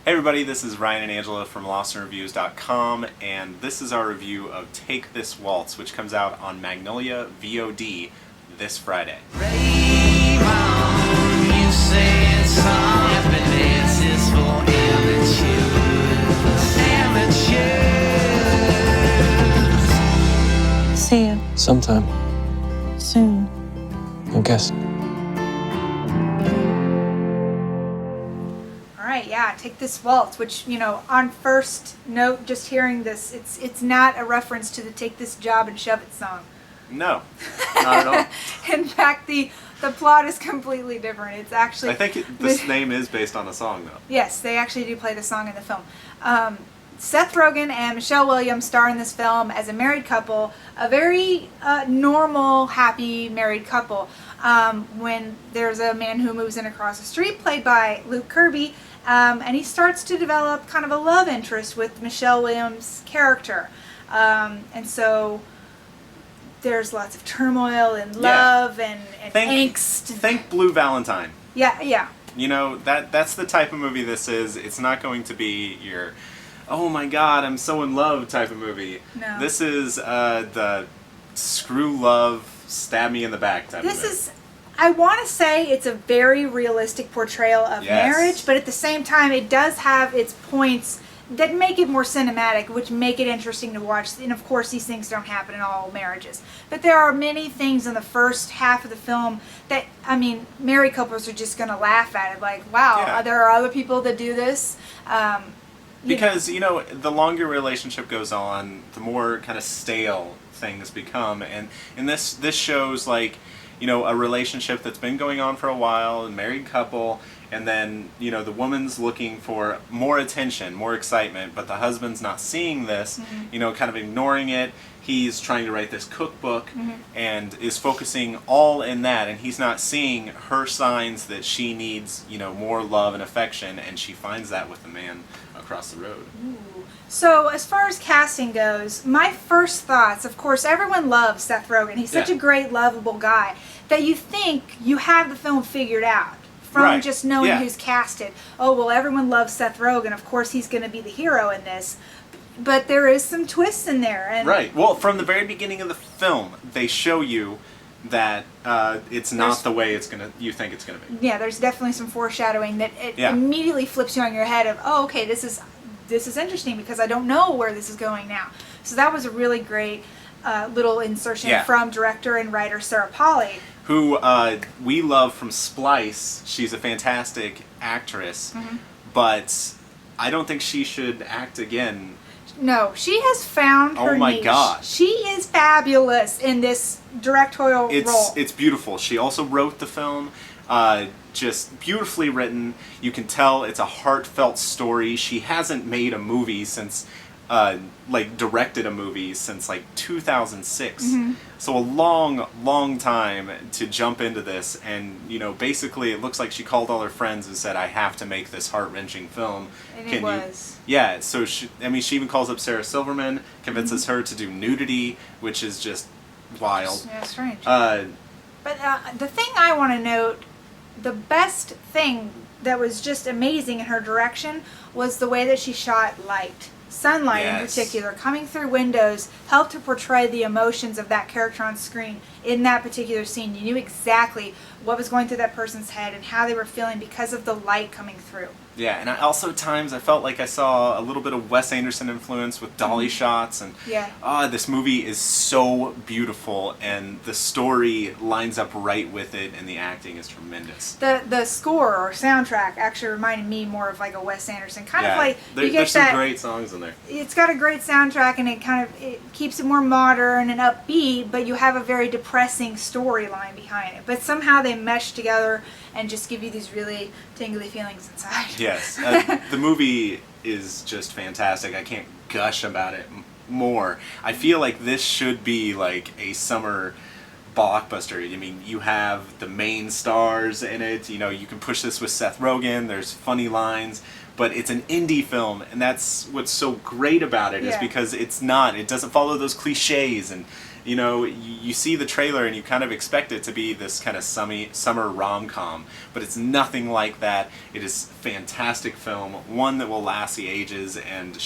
Hey everybody, this is Ryan and Angela from LostInReviews.com, and this is our review of Take This Waltz, which comes out on Magnolia VOD this Friday. Rave on, you say it's all happiness is for amateurs. See you Sometime. soon. I guess. Yeah, Take This Waltz, which, you know, on first note, just hearing this, it's not a reference to the Take This Job and Shove It song. No, not at all. In fact, the plot is completely different. It's actually... I think this name is based on a song, though. Yes, they actually do play the song in the film. Seth Rogen and Michelle Williams star in this film as a married couple, a very normal, happy married couple. When there's a man who moves in across the street, played by Luke Kirby, and he starts to develop kind of a love interest with Michelle Williams' character. And so there's lots of turmoil and love and angst. Think Blue Valentine. Yeah. You know, that's the type of movie this is. It's not going to be your, oh my god, I'm so in love type of movie. No. This is the screw love, stab me in the back type of movie. I want to say it's a very realistic portrayal of marriage, but at the same time it does have its points that make it more cinematic, which make it interesting to watch. And of course these things don't happen in all marriages. But there are many things in the first half of the film that, I mean, married couples are just going to laugh at it. Like, wow, there are other people that do this. Because, you know, the longer relationship goes on, the more kind of stale things become. And this shows, like, you know, a relationship that's been going on for a while, a married couple, and then, you know, the woman's looking for more attention, more excitement, but the husband's not seeing this, you know, kind of ignoring it. He's trying to write this cookbook and is focusing all in that, and he's not seeing her signs that she needs, you know, more love and affection, and she finds that with the man across the road. Ooh. So as far as casting goes, my first thoughts, of course, everyone loves Seth Rogen. He's such a great, lovable guy that you think you have the film figured out from just knowing who's casted. Oh, well, everyone loves Seth Rogen. Of course, he's going to be the hero in this. But there is some twists in there. And Well, from the very beginning of the film, they show you that it's not the way you think it's gonna be. Yeah, there's definitely some foreshadowing that it immediately flips you on your head of, oh, okay, this is interesting because I don't know where this is going now. So that was a really great little insertion from director and writer Sarah Polley, who we love from Splice. She's a fantastic actress, but I don't think she should act again. No, she has found her niche. Oh my gosh. She is fabulous in this directorial role. It's beautiful. She also wrote the film. Just beautifully written. You can tell it's a heartfelt story. She hasn't made a movie since, directed a movie since like 2006. So a long time to jump into this, and you know, basically it looks like she called all her friends and said, I have to make this heart-wrenching film. And it was. Yeah, so she even calls up Sarah Silverman, convinces her to do nudity, which is just wild. Yeah, strange. But the thing I want to note, the best thing that was just amazing in her direction was the way that she shot light. Sunlight in particular, coming through windows, helped to portray the emotions of that character on screen in that particular scene. You knew exactly what was going through that person's head and how they were feeling because of the light coming through. Yeah, and also at times I felt like I saw a little bit of Wes Anderson influence with dolly shots, and this movie is so beautiful, and the story lines up right with it, and the acting is tremendous. The score or soundtrack actually reminded me more of like a Wes Anderson kind of like there's some great songs in there. It's got a great soundtrack, and it keeps it more modern and upbeat, but you have a very depressing storyline behind it. But somehow they mesh together and just give you these really tingly feelings inside. Yes, the movie is just fantastic. I can't gush about it more. I feel like this should be like a summer blockbuster. I mean, you have the main stars in it. You know, you can push this with Seth Rogen. There's funny lines. But it's an indie film, and that's what's so great about it, is because it doesn't follow those cliches, and you know, you see the trailer and you kind of expect it to be this kind of summer rom-com, but it's nothing like that. It is a fantastic film, one that will last the ages, and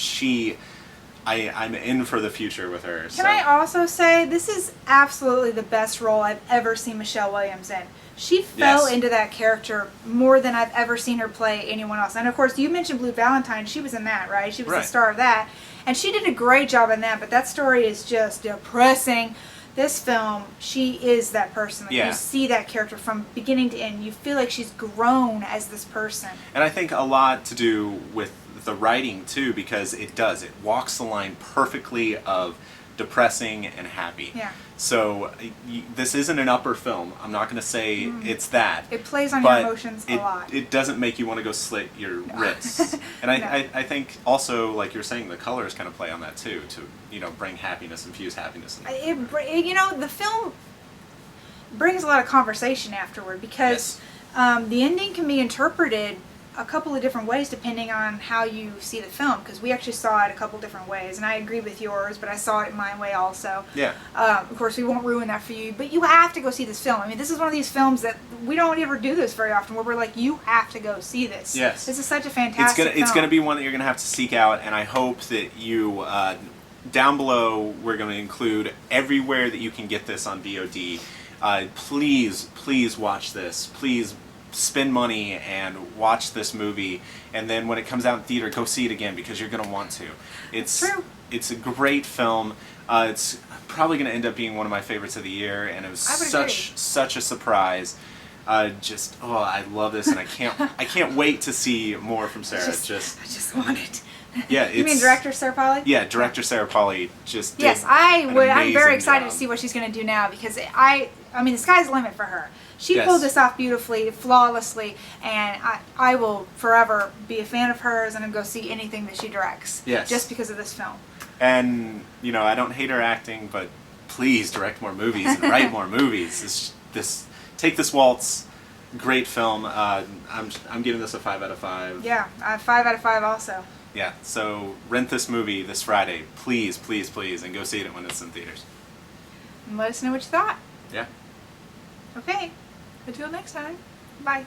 I'm in for the future with her. Can I also say, this is absolutely the best role I've ever seen Michelle Williams in. She fell into that character more than I've ever seen her play anyone else. And of course, you mentioned Blue Valentine. She was in that, right? She was the star of that. And she did a great job in that, but that story is just depressing. This film, she is that person. Like, you see that character from beginning to end. You feel like she's grown as this person. And I think a lot to do with the writing, too, because it walks the line perfectly of depressing and happy. Yeah. So this isn't an upper film. I'm not going to say it's that. It plays on your emotions a lot. It doesn't make you want to go slit your wrists. And I think also, like you're saying, the colors kind of play on that too, to, you know, bring happiness, infuse happiness. You know, the film brings a lot of conversation afterward, because the ending can be interpreted a couple of different ways depending on how you see the film, because we actually saw it a couple different ways, and I agree with yours, but I saw it my way also. Yeah. Of course, we won't ruin that for you, but you have to go see this film. I mean, this is one of these films that we don't ever do this very often, where we're like, you have to go see this. Yes. This is such a fantastic film. It's gonna be one that you're gonna have to seek out, and I hope that you down below we're gonna include everywhere that you can get this on VOD. Please watch this. Please spend money and watch this movie, and then when it comes out in theater, go see it again, because you're going to want to. It's true. It's a great film. It's probably going to end up being one of my favorites of the year, and it was such a surprise. I love this, and I can't wait to see more from Sarah. I just want it. Yeah, you mean director Sarah Polley? Yeah, director Sarah Polley just did I'm very excited job. to see what she's going to do now, because I mean, the sky's the limit for her. She Yes. pulled this off beautifully, flawlessly, and I will forever be a fan of hers, and I'll go see anything that she directs. Yes. Just because of this film. And, you know, I don't hate her acting, but please direct more movies and write more movies. Take This Waltz, great film. I'm giving this a 5 out of 5. Yeah, 5 out of 5 also. Yeah, so rent this movie this Friday, please, please, please, and go see it when it's in theaters. And let us know what you thought. Yeah. Okay. Until next time. Bye.